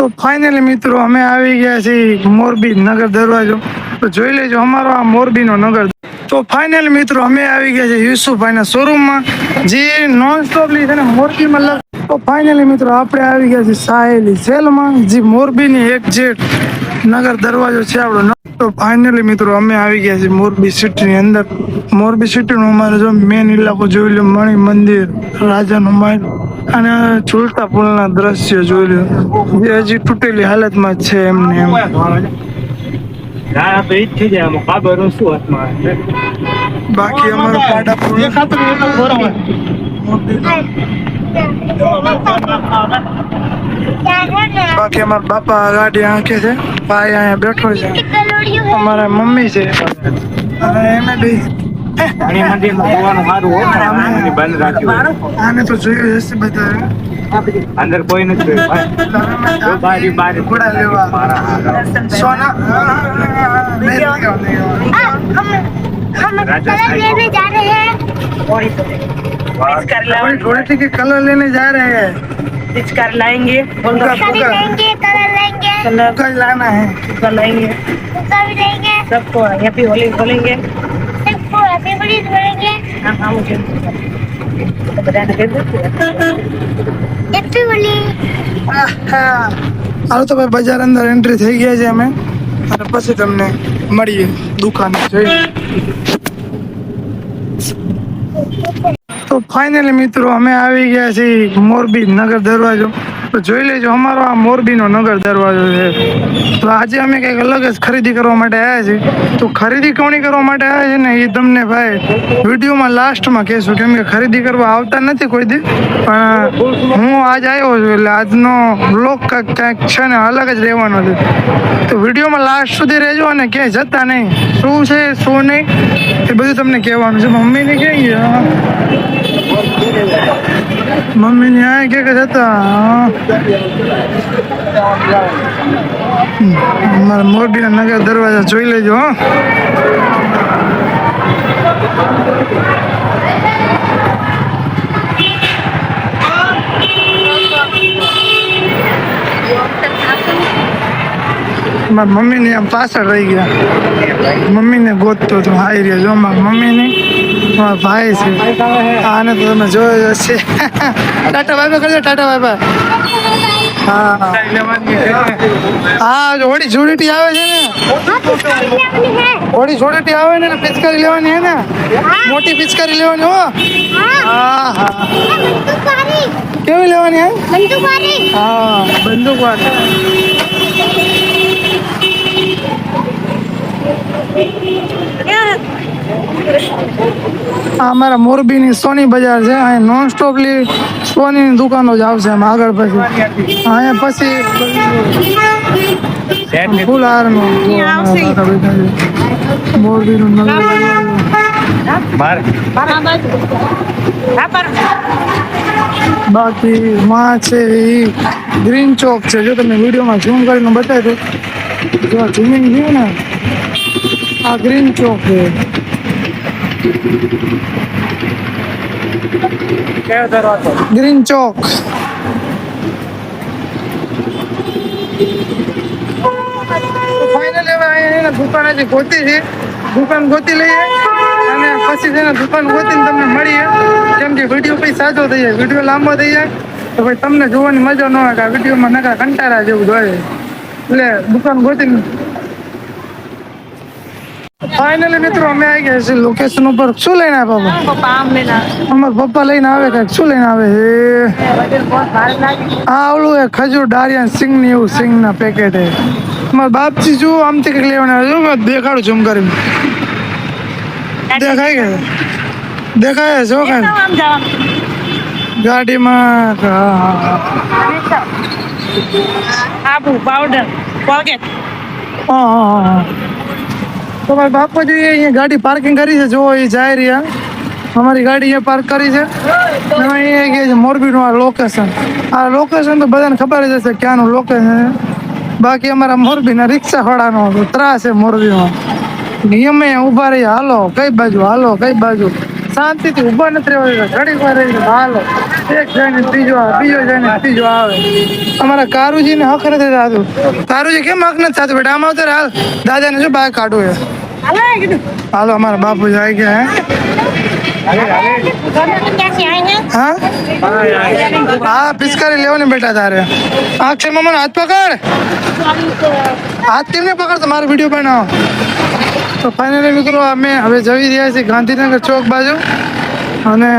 તો ફાઇનલી મિત્રો અમે આવી ગયા છીએ મોરબી નગર દરવાજો. તો જોઈ લેજો અમારો આ મોરબીનો નગર. તો ફાઇનલી મિત્રો અમે આવી ગયા છે યુસુફભાઈના શોરૂમમાં, જે નોન સ્ટોપલી છે ને મોરબીમાં. તો ફાઇનલી મિત્રો આપણે આવી ગયા છીએ સાહેલી સેલમાં, જે મોરબીની એક્ઝેક્ટ નગર દરવાજો છે આપણો. તો ફાઇનલી મિત્રો અમે આવી ગયા છીએ મોરબી સિટીની અંદર. મોરબી સિટીનો અમારે જો મેન ઇલાકો જોઈ લો, મણિ મંદિર, રાજાનો મહેલ અને ઝૂલતા પુલના દ્રશ્ય જોઈ લો, જે હજી તૂટેલી હાલતમાં જ છે એમને એમ. બાકી અમારો પાડા પુલ બાકી અમારા બાપા ગાડી આંખે છે, ભાઈ અહીંયા બેઠો છે, અમારા મમ્મી છે અને એને બી આને તો જોયું હશે બધા. અંદર કોઈ નથી. સોના थोड़े के कलर लेने जा रहे हैं. पिचकार लाएंगे, कलर लाना है, लाएंगे सबको हैप्पी होली बोलेंगे. हाँ मुझे હાલો તો ભાઈ બજાર અંદર એન્ટ્રી થઈ ગયા છે અમે, અને પછી તમને મળીએ દુકાને જઈને. તો ફાઇનલી મિત્રો અમે આવી ગયા છીએ મોરબી નગર દરવાજો. તો જોઈ લેજો અમારો આ મોરબીનો નગર દરવાજો છે. તો આજે અમે કંઈક અલગ જ ખરીદી કરવા માટે આવ્યા છીએ. તો ખરીદી કોની કરવા માટે આવ્યા છે ને એ તમને ભાઈ વિડીયોમાં લાસ્ટમાં કહેશું, કેમ કે ખરીદી કરવા આવતા નથી કોઈ દી, પણ હું આજ આવ્યો છું એટલે આજનો બ્લોગ ક્યાંક છે ને અલગ જ રહેવાનો છે. તો વિડીયોમાં લાસ્ટ સુધી રહેજો અને ક્યાંય જતા નહીં, શું છે શું નહીં એ બધું તમને કહેવાનું છે. મમ્મીને ક્યાં મમ્મીને આ કે જતા અમારા મોરબીના નગર દરવાજા જોઈ લેજો. મારા મમ્મીને આમ પાછળ રહી ગયા, મમ્મીને ગોતતો હતો. હાઈ રહ્યા જો મારા મમ્મીને, મારા ભાઈ છે, આને તો તમે જોયો હશે. ટાટા બાય બાય કરજો, ટાટા બાય બાય. હા હોળી જોડીટી આવે છે ને, હોળી જોડીટી આવે ને, પિચકારી લેવાની હે ને, મોટી પિચકારી લેવાની હો. હા હા કેવી લેવાની હે? હા બંદૂક વાળી. અમારા મોરબીની સોની બજાર છે, અહીંયા નોન સ્ટોપલી સોનીની દુકાનો જ આવશે આમ આગળ. પછી અહીંયા પછી ફૂલ હારનું મોરબીનું બાકી માં છે એ ગ્રીન ચોક છે. જો તમે વિડીયોમાં ઝૂમ કરીને બતાવી દો, જો ઝૂમિંગ થયું ને, આ ગ્રીન ચોક છે. ગ્રીન ચોક. ફાઇનલી હવે અહીંયા દુકાન હજી ગોતી છે, દુકાન ગોતી લઈએ અને પછી છે ને દુકાન ગોતીને તમને મળીએ. કેમ કે વિડીયો પછી સાચો થઈ જાય, વિડીયો લાંબો થઈ જાય તો ભાઈ તમને જોવાની મજા ન આવે, કે આ વિડીયોમાં નકા કંટાળા જેવું જોઈએ, એટલે દુકાન ગોતીને. ફાઇનલી મિત્રો અમે આવી ગયા છીએ લોકેશન ઉપર. શું લઈને આવ્યા અમારા પપ્પા? લઈને આવે કઈક. શું લઈને આવે છે? હા ઓલું એ ખજૂર ડારિયા સિંગ ની, એવું સિંગ ના પેકેટ હે. મારા બાપજી જો આમથી કંઈક લેવાના આવે, દેખાડું ઝૂમ કરીને. દેખાય કે દેખાય છે કઈ ગાડીમાં? Powder pocket. હા હા હા. તો મારા બાપાજી અહીંયા ગાડી પાર્કિંગ કરી છે, જો એ જાય રહ્યા. અમારી ગાડી અહીંયા પાર્ક કરી છે. અહીંયા કે છે મોરબીનું આ લોકેશન. આ લોકેશન તો બધાને ખબર જ હશે ક્યાંનું લોકેશન. બાકી અમારા મોરબીના રિક્ષાવાળાનો ત્રાસ છે મોરબીમાં. નિયમે ઊભા રહી, હાલો કઈ બાજુ, હાલો કઈ બાજુ. શાંતિથી ઊભા નથી રહેવા દેતા. ઘડીક વાર રહીને હાલો, એક જઈને ત્રીજો આવે, બીજો જઈને ત્રીજો આવે. અમારા કારુજીને હક નથી થતું. કારુજી કેમ હક નથી થતું બેટા? આમ આવતો હાલ, દાદાને શું બહાર કાઢવું છે. હાલો, અમારા બાપુજી આવી ગયા હે. હા હા, પિચકારી લેવાની બેટા તારે. અક્ષય મામાનો હાથ પકડ. હાથ કેમ નહીં પકડતો? મારો વિડીયો બનાવો. તો ફાઇનલી મિત્રો અમે હવે જઈ રહ્યા છીએ ગાંધીનગર ચોક બાજુ. અને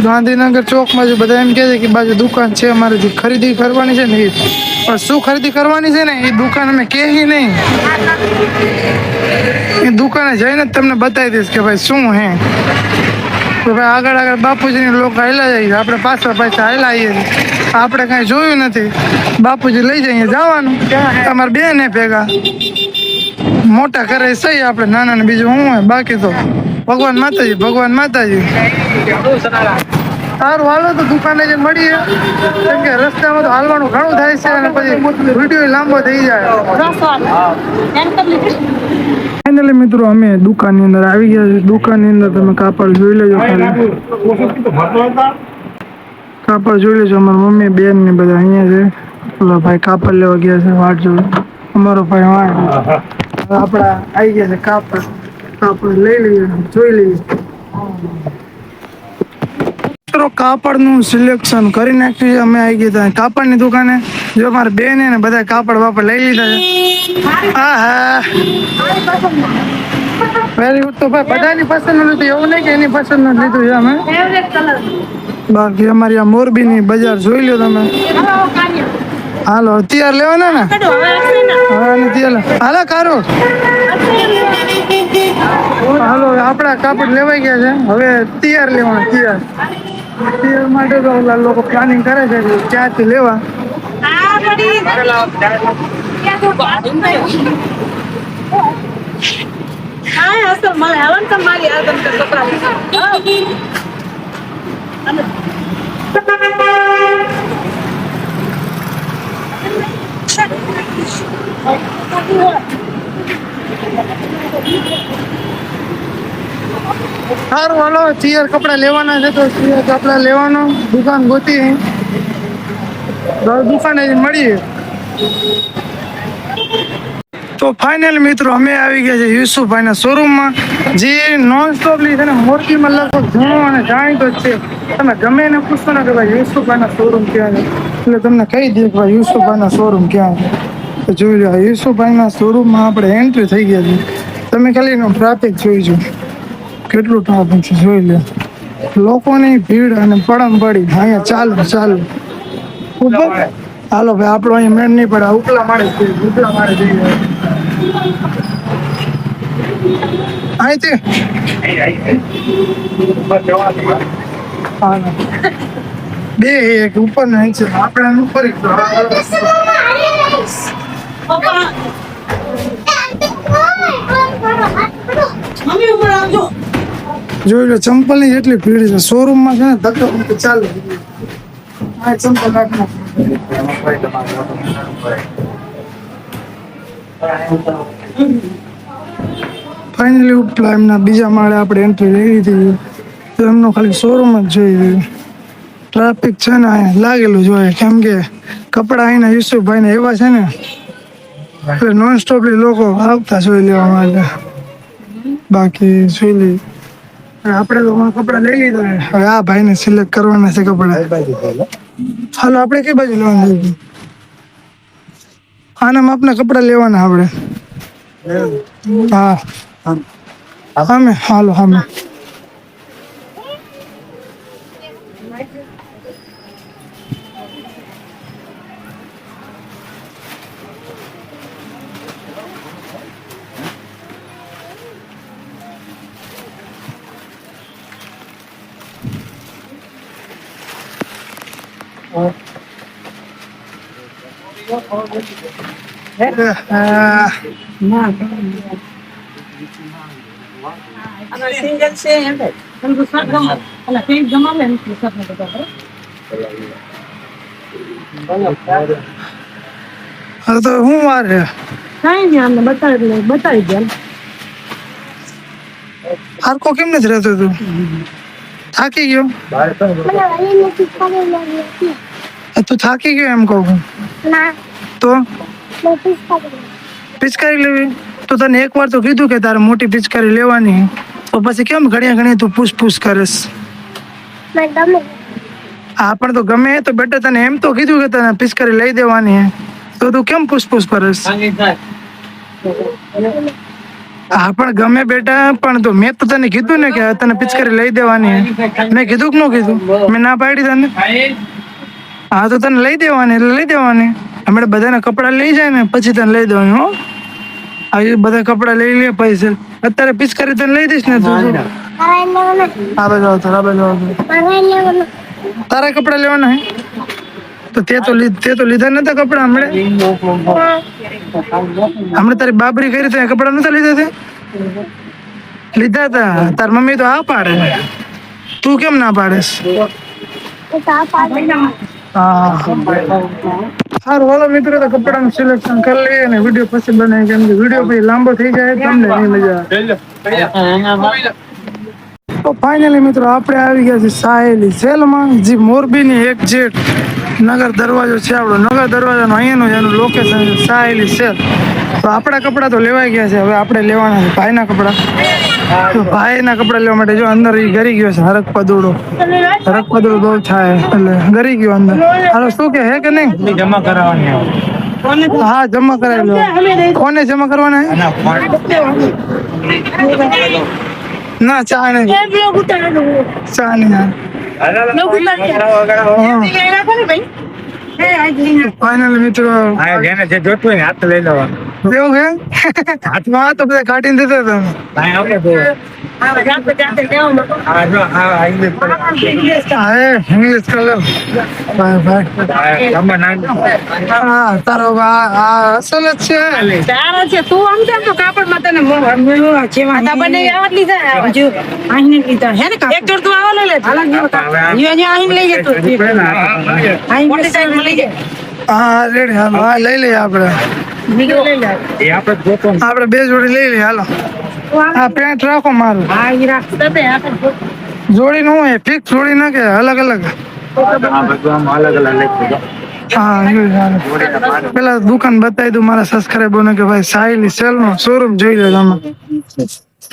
ગાંધીનગર ચોક બાજુ બધા એમ કહે છે કે બાજુ દુકાન છે અમારે જે ખરીદી કરવાની છે ને એ. પણ શું ખરીદી કરવાની છે ને એ દુકાન અમે કહી નહીં. એ દુકાને જઈને જ તમને બતાવી દઈશ કે ભાઈ શું હે. તો ભાઈ આગળ બાપુજીની લોકો હાલ્યા જાય, આપણે પાછળ હાલ્યા આવીએ છીએ. આપણે કાંઈ જોયું નથી. બાપુજી લઈ જઈએ જવાનું. તમારે બે ને ભેગા મોટા કરે સહી, આપણે નાના ને બીજું શું હોય. બાકી તો ભગવાન માતાજી, ભગવાન માતાજી. સારું હાલો તો દુકાને જે મળીએ, કેમ કે રસ્તામાં તો હાલવાનું ઘણું થાય છે અને પછી વિડીયો લાંબો થઈ જાય. ફાઇનલી મિત્રો અમે દુકાનની અંદર આવી ગયા છીએ. દુકાનની અંદર તમે કાપડ જોઈ લેજો. કાપડ જોઈ લેજો. અમારા મમ્મી બેન ને બધા અહીંયા છે. ઓલા ભાઈ કાપડ લેવા ગયા છે, વાટ જોઈ. અમારો ભાઈ વાટ આપડા આવી ગયા છે. કાપડ લઈ લઈએ, જોઈ લઈએ. મિત્રો કાપડનું સિલેક્શન કરી નાખ્યું છે. અમે આવી ગયા કાપડની દુકાને. જો અમારે બેન ને બધા કાપડ બાપડ લઈ લીધા છે. હા વેરી ગુડ. તો ભાઈ બધાની પસંદ લીધું, એવું નહીં કે એની પસંદ લીધું છે અમે. બાકી અમારી આ મોરબીની બજાર જોઈ લો તમે. હાલો તૈયાર લેવાના ને? હાલો કારો. હાલો આપણા કાપડ લેવાઈ ગયા છે. હવે તૈયાર લેવાના. તૈયાર માટે તો ઓલા લોકો પ્લાનિંગ કરે છે કે ક્યાંથી લેવા. સારું હાલો તૈયાર કપડા લેવાના છે તો તૈયાર કપડા લેવાનો. દુકાન ગોતી દુકાને મળીએ. તો ફાઇનલ મિત્રો અમે આવી ગયા છે યુસુફભાઈના શોરૂમમાં, જે નોન સ્ટોપલી છે ને મોરબીમાં લગભગ જૂનો અને જાણીતો જ છે. તમે ગમે એને પૂછો ને કે ભાઈ યુસુફભાઈના શોરૂમ ક્યાં છે, એટલે તમને કહી દે કે ભાઈ યુસુફભાઈના શોરૂમ ક્યાં છે. તો જોઈ લો યુસુફભાઈના શોરૂમમાં આપણે એન્ટ્રી થઈ ગયા છે. તમે ખાલી એનો ટ્રાફિક જોઈજો, કેટલું ટ્રાફિક છે જોઈ લો. લોકોની ભીડ અને પડમ પડી અહીંયા. ચાલો ઉપર હાલો ભાઈ, આપણો અહીંયા મેળ નહીં પડે. ઉપલા માળે જઈએ અહીંથી. બે એક ઉપર ને નીચે, આપણે ઉપર જોઈ લો. ચંપલ ની જેટલી ભીડ છે શોરૂમમાં છે ને, ધક્કો ચાલે. આ ચંપલ નાખના ફાઇનલી ઉપલા એમના બીજા માળે આપણે એન્ટ્રી લઈ લીધી. તો એમનો ખાલી શોરૂમ જ જોઈ રહ્યું. ટ્રાફિક છે ને અહીંયા લાગેલું જોઈએ, કેમ કે કપડા અહીંના યુસુફભાઈને એવા છે ને એટલે નોન સ્ટોપલી લોકો આવતા જોઈ લેવા માટે. બાકી જોઈ લઈએ આપણે તો કપડા લઈ લીધા. હવે આ ભાઈને સિલેક્ટ કરવાના છે કપડા. હાલો આપણે કઈ બાજુ લેવાના? આના માપના કપડા લેવાના આપણે. હા અમે હાલો અમે સિંગલ છે એમ તમને સર ગમે એટલે પેન્ટ ગમાવે એમ સર ને બધા હવે તો હું વાર છે કાંઈ નહીં, અમને બતાવી દે. હરકો કેમ નથી રહેતો તું? થાકી ગયો બહાર તો તું થાકી ગયો એમ કહું તો પિચકારી લેવી તો તને એક વાર તો કીધું કે તારે મોટી પિચકારી લેવાની તો પછી કેમ ઘણી તું પૂછ કરીશ હા પણ તો ગમે તો બેટા તને એમ તો કીધું કે તને પિચકારી લઈ દેવાની તો તું કેમ પૂછ કરીશ હા પણ ગમે બેટા પણ તો મેં તો તને કીધું ને કે તને પિચકારી લઈ દેવાની મેં કીધું કે ન કીધું મેં ના પાડી તને હા તો તને લઈ દેવાની એટલે લઈ દેવાની હમણાં બધાના કપડા લઈ જાય ને પછી તને લઈ દેવાની હો આવી બધા કપડા લઈ લે પૈસા અત્યારે પિચકારી તને લઈ દઈશ ને તું આ બાજુ તારા કપડા લેવાના હે તો તે તો લીધા નતા કપડા હમણાં તારી બાબરી કરી તો કપડા નતા લીધા લીધા હતા તાર મમ્મી તો આ પાડે તું કેમ ના પાડેસ સારું વાલો મિત્રો તો કપડાનું સિલેક્શન કરી લઈએ ને વિડીયો પછી બનાવી કેમ કે વિડીયો પછી લાંબો થઈ જાય તમને નહીં મજા આવે તો ફાઇનલી મિત્રો આપણે આવી ગયા છે સાહેલી સેલમાં જે મોરબીની એક્ઝેક્ટ નગર દરવાજો છે આપણો નગર દરવાજાનો અહીંયાનું એનું લોકેશન છે સાહેલી સેલ તો આપણા કપડાં તો લેવાઈ ગયા છે હવે આપણે લેવાના છે ભાઈના કપડાં તો ભાઈના કપડાં લેવા માટે જો અંદર એ ગરી ગયો છે હરક પદુડો બહુ થાય એટલે ગરી ગયો અંદર હાલો શું કે હે કે નહીં જમા કરાવવાની હા જમા કરાવી લો કોને જમા કરવાના હે ના ચા નહીં ચા નહીં ફાઇનલ મિત્રો જેને જે જોતું હોય ને હાથ લઈ લેવાનું એવું હે હાથમાં તો બધા કાઢીને દેતા હતા ઇંગ્લિશ કલર હા તારો અસલ જ છે તારો છે તું આમ તેમ તો કાપડમાં તને માતા બને આવત લીધા જો આહીને લીધા હે ને એક જોડ તું આવો લઈ લે યો આહીને લઈ જતો આહીને મોટી સાઈડ લઈ જા હા રેડી હા લઈ લઈએ આપણે આપણે બે જોડી લઈ લઈએ હાલો હા પેન્ટ રાખો મારું હા ઈ રાખતા તે આ જોડી નું હોય ફિક્સ જોડી ના કે અલગ અલગ હા પેલા દુકાન બતાવી દઉં મારા સબસ્ક્રાઈબર ને કે ભાઈ સાહેલી સેલ નો શોરૂમ જોઈ લો તમે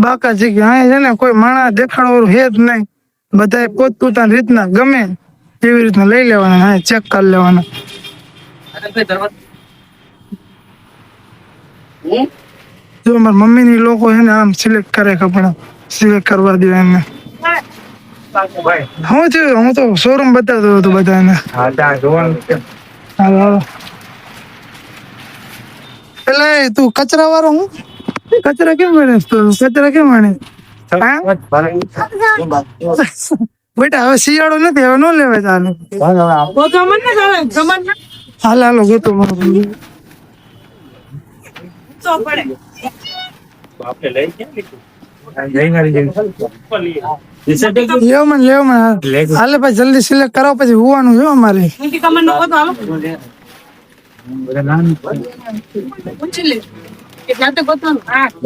બાકા જગ્યા અહીં છે ને કોઈ માણસ દેખાડવાનું હે જ નહીં બધા પોતપોતાની રીતના ગમે એવી રીતના લઈ લેવાના હા ચેક કરી લેવાના જો મારા મમ્મી ની લોકો છે ને આમ સિલેક્ટ કરે કપડા સિલેક્ટ કરવા દે એમને હું થયું હું તો શોરૂમ બતાવતો હતો બધાને હાલો પેલા તું કચરા વાળો હું કચરા કેમ ગણે તું કચરા કેમ ગણે બેટા હવે શિયાળો નથી હવે ન લેવાય ચાલે હાલો ગોતો લેવમાં હાલે ભાઈ જલ્દી સિલેક્ટ કરાવો પછી હોવાનું છે અમારે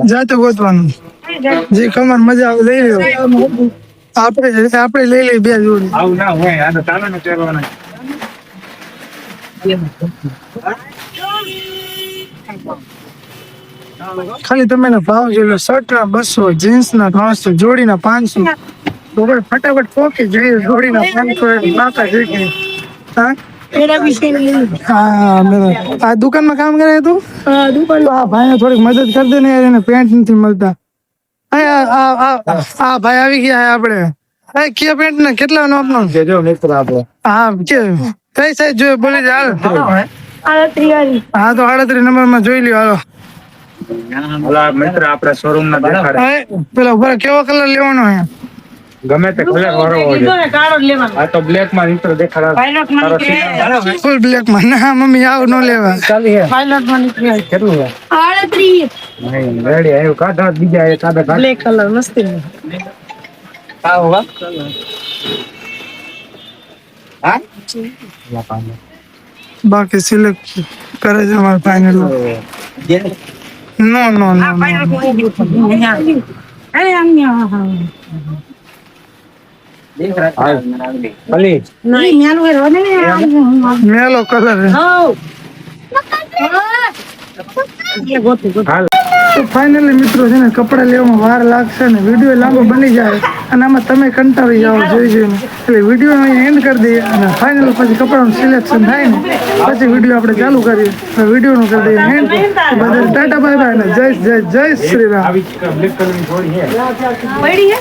જાતે ગોતવાનું જે કમર મજા આવે લઈ લો આપણે લઈ લઈએ બે જોડી ખાલી તમે ભાવ જોઈ લો શર્ટ ના 200 જીન્સ ના 300 જોડી ના 500 તો ફટાફટ પોકી જોઈએ જોડી ના 500 બાકા જોઈ હા આ દુકાનમાં કામ કરે તું આ ભાઈ ને થોડીક મદદ કરી દે ને યાર એને પેન્ટ નથી મળતા આ ભાઈ આવી ગયા આપણે કયા પેન્ટ ને કેટલા નો આપનો હા કે કઈ સાઈઝ જોઈએ બોલી દે હાલ હા તો 38 નંબર માં જોઈ લ્યો હાલો મિત્ર આપડે શોરૂમ ના દેખાડે પેલા ઉપર કેવો કલર લેવાનો હે ગમે તે કલર વાળો હોય આ તો બ્લેક માં મિત્ર દેખાડે ફૂલ બ્લેક માં ના મમ્મી આવ નો લેવા કેટલું છે 38 નહીં રેડી આવ્યો કાઢા બીજા એ કાઢા બ્લેક કલર મસ્તી બાકી સિલેક્ટ કરે છે અમારે ફાઇનલ નો ભલી નહીં મેલું એ રોને ને મેલો કલર હાલ તો ફાઇનલી મિત્રો છે ને કપડાં લેવામાં વાર લાગશે ને વિડીયો લાંબો બની જાય અને આમાં તમે કંટાળી જાઓ જોઈને એટલે વિડીયો અહીં એન્ડ કરી દઈએ અને ફાઇનલ પછી કપડાનું સિલેક્શન થાય ને પછી વિડીયો આપણે ચાલુ કરીએ વિડીયોનું કરી દઈએ એન્ડ બધા ટાટા બાય બાય અને જય જય જય શ્રી રામ આવી બ્લેક કલરની થોડી છે પડી હે